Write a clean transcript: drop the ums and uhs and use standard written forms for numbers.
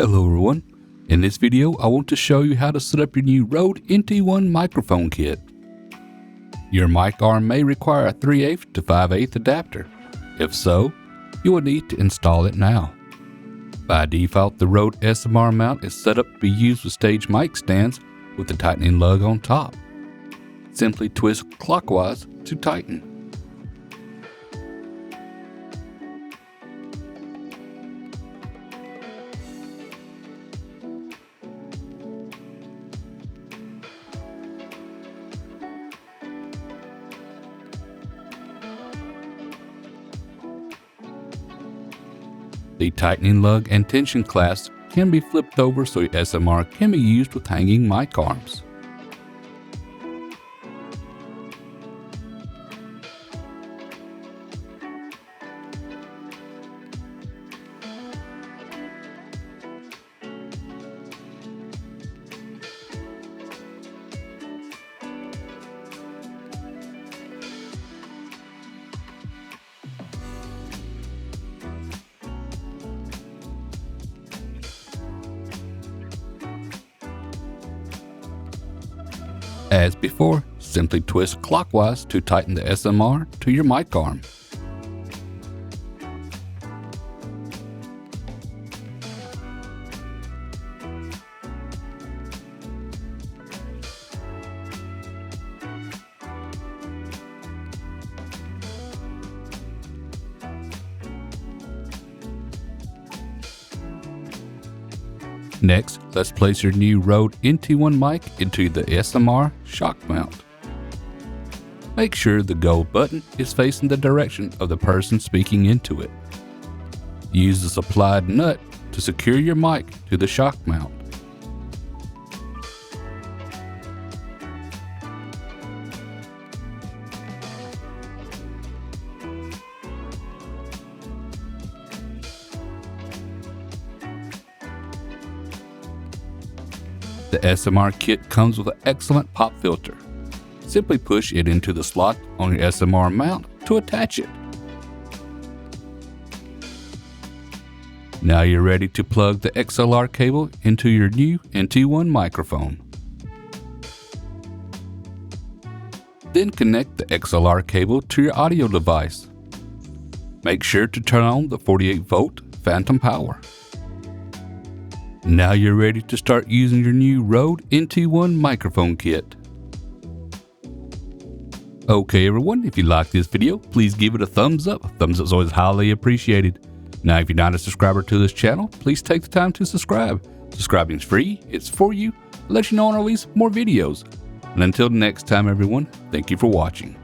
Hello everyone. In this video, I want to show you how to set up your new Rode NT1 microphone kit. Your mic arm may require a 3/8 to 5/8 adapter. If so, you will need to install it now. By default, the Rode SMR mount is set up to be used with stage mic stands with the tightening lug on top. Simply twist clockwise to tighten. The tightening lug and tension clasp can be flipped over so your SMR can be used with hanging mic arms. As before, simply twist clockwise to tighten the SMR to your mic arm. Next, let's place your new Rode NT1 mic into the SMR shock mount. Make sure the gold button is facing the direction of the person speaking into it. Use the supplied nut to secure your mic to the shock mount. The SMR kit comes with an excellent pop filter. Simply push it into the slot on your SMR mount to attach it. Now you're ready to plug the XLR cable into your new NT1 microphone. Then connect the XLR cable to your audio device. Make sure to turn on the 48-volt phantom power. Now you're ready to start using your new Rode NT1 microphone kit. Okay everyone, if you liked this video, please give it a thumbs up. A thumbs up is always highly appreciated. Now if you're not a subscriber to this channel, please take the time to subscribe. Subscribing is free, it's for you, it lets you know when I release more videos. And until next time everyone, thank you for watching.